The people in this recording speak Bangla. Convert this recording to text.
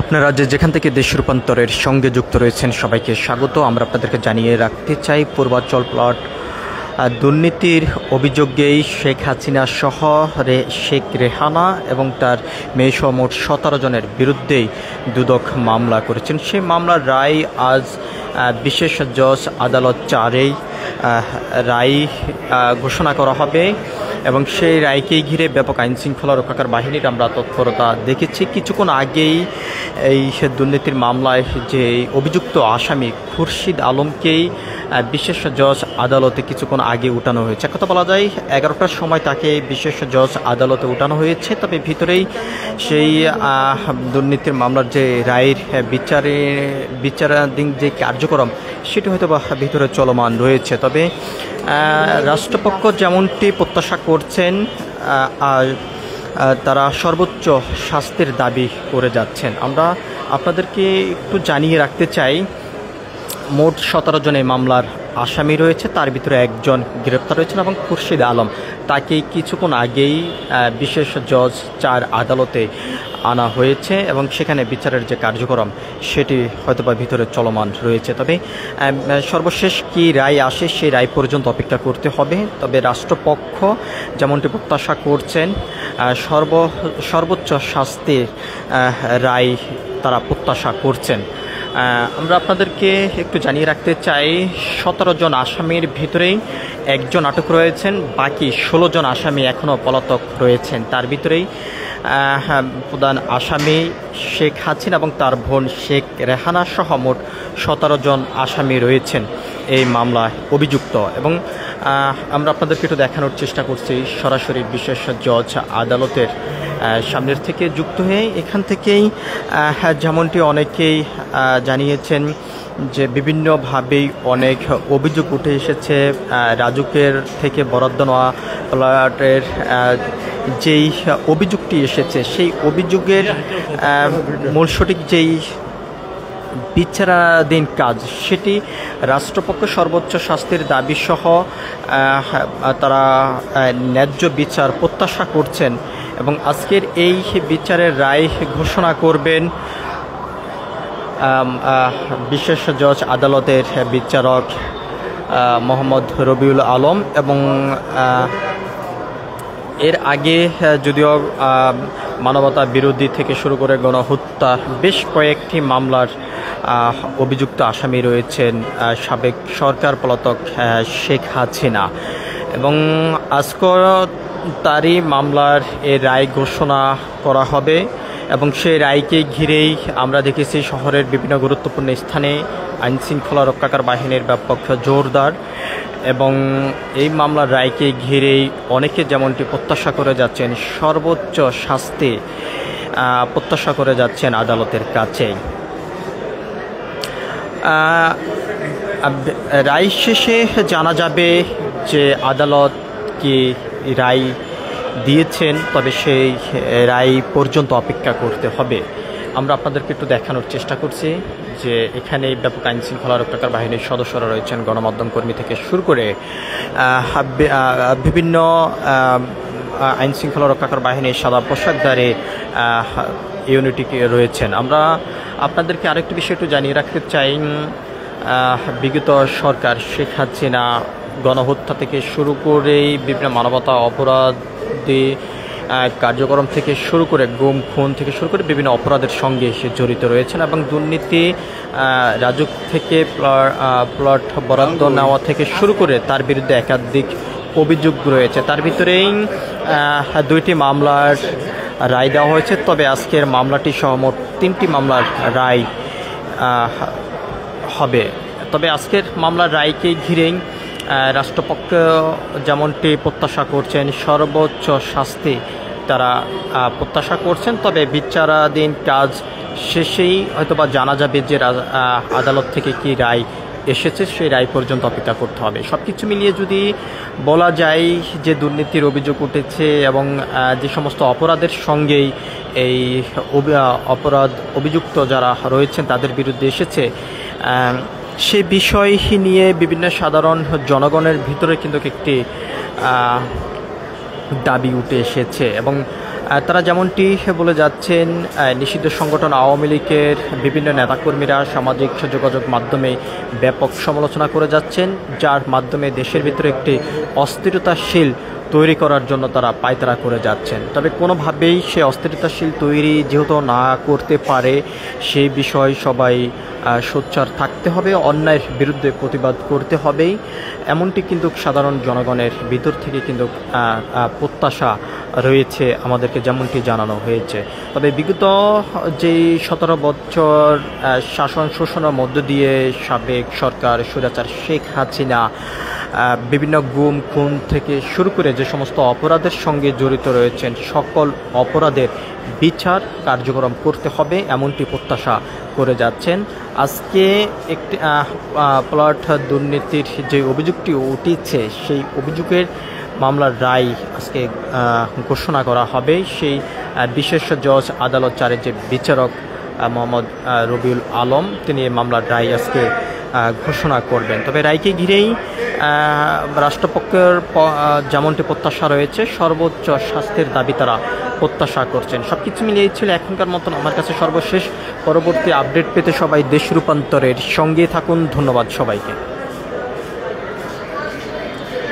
আপনারা যেখান থেকে দেশ রূপান্তরের সঙ্গে যুক্ত রয়েছেন সবাইকে স্বাগত। আমরা আপনাদেরকে জানিয়ে রাখতে চাই, পূর্বাঞ্চল প্লট দুর্নীতির অভিযোগেই শেখ হাসিনা সহ শেখ রেহানা এবং তার মেয়েসহ মোট 17 জনের বিরুদ্ধেই দুদক মামলা করেছেন। সেই মামলার রায় আজ বিশেষ জজ আদালত 4-এই রায় ঘোষণা করা হবে এবং সেই রায়কেই ঘিরে ব্যাপক আইন শৃঙ্খলা রক্ষাকার বাহিনীর আমরা তৎপরতা দেখেছি। কিছুক্ষণ আগেই এই দুর্নীতির মামলায় যে অভিযুক্ত আসামি খুরশিদ আলমকেই বিশেষ জজ আদালতে কিছুক্ষণ আগে উঠানো হয়েছে। কথা বলা যায় 11টার সময় তাকে বিশেষ জজ আদালতে উঠানো হয়েছে, তবে ভিতরেই সেই দুর্নীতির মামলার যে রায়ের বিচারাধীন যে কার্যক্রম সেটি হয়তো বা ভিতরে চলমান রয়েছে। তবে রাষ্ট্রপক্ষ যেমনটি প্রত্যাশা করছেন তারা সর্বোচ্চ শাস্তির দাবি করে যাচ্ছেন। আমরা আপনাদেরকে একটু জানিয়ে রাখতে চাই, মোট 17 জন এই মামলার আসামি রয়েছে, তার ভিতরে একজন গ্রেপ্তার হয়েছেন এবং খুরশিদ আলম তাকে কিছুক্ষণ আগেই বিশেষ জজ 4 আদালতে আনা হয়েছে এবং সেখানে বিচারের যে কার্যক্রম সেটি হয়তোবা ভিতরে চলমান রয়েছে। তবে সর্বশেষ কি রায় আসে সেই রায় পর্যন্ত অপেক্ষা করতে হবে। তবে রাষ্ট্রপক্ষ যেমনটি প্রত্যাশা করছেন সর্বোচ্চ শাস্তির রায় তারা প্রত্যাশা করছেন। আমরা আপনাদেরকে একটু জানিয়ে রাখতে চাই, 17 জন আসামির ভিতরেই একজন আটক রয়েছেন, বাকি 16 জন আসামি এখনও পলাতক রয়েছেন। তার ভিতরেই প্রধান আসামি শেখ হাসিনা এবং তার বোন শেখ রেহানা সহ মোট 17 জন আসামি রয়েছেন এই মামলায় অভিযুক্ত। এবং আমরা আপনাদেরকে একটু দেখানোর চেষ্টা করছি সরাসরি বিশেষ জজ আদালতের সামনের থেকে যুক্ত হয়ে। এখান থেকেই যেমনটি অনেকেই জানিয়েছেন যে বিভিন্নভাবেই অনেক অভিযোগ উঠে এসেছে। রাজুকের থেকে বরাদ্দ নেওয়া প্লটের যেই অভিযোগটি এসেছে সেই অভিযোগের মূল সঠিক যেই বিচারাধীন কাজ সেটি রাষ্ট্রপক্ষ সর্বোচ্চ শাস্তির দাবি সহ তারা ন্যায্য বিচার প্রত্যাশা করছেন এবং আজকের এই বিচারের রায় ঘোষণা করবেন বিশেষ জজ আদালতের বিচারক মোহাম্মদ রবিউল আলম। এবং এর আগে যদিও মানবতা বিরোধী থেকে শুরু করে গণহত্যা বেশ কয়েকটি মামলার অভিযুক্ত আসামি রয়েছেন সাবেক সরকার পলাতক শেখ হাসিনা, এবং আজকের তারই মামলার এই রায় ঘোষণা করা হবে এবং সেই রায়কে ঘিরেই আমরা দেখেছি শহরের বিভিন্ন গুরুত্বপূর্ণ স্থানে আইন শৃঙ্খলা রক্ষাকার বাহিনীর ব্যাপক জোরদার। এবং এই মামলার রায়কে ঘিরেই অনেকে যেমনটি প্রত্যাশা করে যাচ্ছেন সর্বোচ্চ শাস্তি প্রত্যাশা করে যাচ্ছেন আদালতের কাছে। রায় শেষে জানা যাবে যে আদালত কি রায় দিয়েছেন, তবে সেই রায় পর্যন্ত অপেক্ষা করতে হবে। আমরা আপনাদেরকে একটু দেখানোর চেষ্টা করছি যে এখানে ব্যাপক আইন শৃঙ্খলা রক্ষাকার বাহিনীর সদস্যরা রয়েছেন, গণমাধ্যম কর্মী থেকে শুরু করে বিভিন্ন আইন শৃঙ্খলা রক্ষাকার বাহিনীর সাদা পোশাকধারী ইউনিটি রয়েছেন। আমরা আপনাদেরকে আরেকটি বিষয় একটু জানিয়ে রাখতে চাই, বিগত সরকার শেখ হাসিনা গণহত্যা থেকে শুরু করেই বিভিন্ন মানবতা অপরাধী কার্যক্রম থেকে শুরু করে গুম খুন থেকে শুরু করে বিভিন্ন অপরাধের সঙ্গে সে জড়িত রয়েছেন এবং দুর্নীতি রাজুক থেকে প্লট বরাদ্দ নেওয়া থেকে শুরু করে তার বিরুদ্ধে একাধিক অভিযোগ রয়েছে। তার ভিতরেই 2টি মামলার রায় দেওয়া হয়েছে, তবে আজকের মামলাটি সহ মোট 3টি মামলার রায় হবে। তবে আজকের মামলার রায়কে ঘিরেই রাষ্ট্রপক্ষ যেমনটি প্রত্যাশা করছেন সর্বোচ্চ শাস্তি তারা প্রত্যাশা করছেন। তবে বিচারাধীন কাজ শেষেই হয়তোবা জানা যাবে যে আদালত থেকে কি রায় এসেছে, সেই রায় পর্যন্ত অপেক্ষা করতে হবে। সব কিছু মিলিয়ে যদি বলা যায় যে দুর্নীতির অভিযোগ উঠেছে এবং যে সমস্ত অপরাধের সঙ্গেই এই অভিযুক্ত যারা রয়েছেন তাদের বিরুদ্ধে এসেছে, সে বিষয় নিয়ে বিভিন্ন সাধারণ জনগণের ভিতরে কিন্তু একটি দাবি উঠে এসেছে এবং তারা যেমনটি বলে যাচ্ছেন, নিষিদ্ধ সংগঠন আওয়ামী লীগের বিভিন্ন নেতাকর্মীরা সামাজিক যোগাযোগ মাধ্যমে ব্যাপক সমালোচনা করে যাচ্ছেন, যার মাধ্যমে দেশের ভিতরে একটি অস্থিরতাশীল তৈরি করার জন্য তারা পায়তারা করে যাচ্ছেন। তবে কোনোভাবেই সে অস্থিরতাশীল তৈরি যেহেতু না করতে পারে, সেই বিষয় সবাই সোচ্চার থাকতে হবে, অন্যায়ের বিরুদ্ধে প্রতিবাদ করতে হবেই, এমনটি কিন্তু সাধারণ জনগণের ভিতর থেকে কিন্তু প্রত্যাশা রয়েছে, আমাদেরকে যেমনটি জানানো হয়েছে। তবে বিগত যেই 17 বছর শাসন শোষণের মধ্য দিয়ে সাবেক সরকার স্বৈরাচার শেখ হাসিনা বিভিন্ন গুম খুন থেকে শুরু করে যে সমস্ত অপরাধের সঙ্গে জড়িত রয়েছেন, সকল অপরাধের বিচার কার্যক্রম করতে হবে, এমনটি প্রত্যাশা করে যাচ্ছেন। আজকে একটি প্লট দুর্নীতির যে অভিযোগটি উঠেছে, সেই অভিযোগের মামলার রায় আজকে ঘোষণা করা হবে। সেই বিশেষ জজ আদালত 4-এর যে বিচারক মোহাম্মদ রবিউল আলম, তিনি মামলার রায় আজকে ঘোষণা করবেন। তবে রায়কে ঘিরেই রাষ্ট্রপক্ষের যেমনটি প্রত্যাশা রয়েছে, সর্বোচ্চ শাস্তির দাবি তারা প্রত্যাশা করছেন। সব কিছু মিলিয়ে ছিল এখনকার মতন আমার কাছে সর্বশেষ। পরবর্তী আপডেট পেতে সবাই দেশ রূপান্তরের সঙ্গে থাকুন। ধন্যবাদ সবাইকে।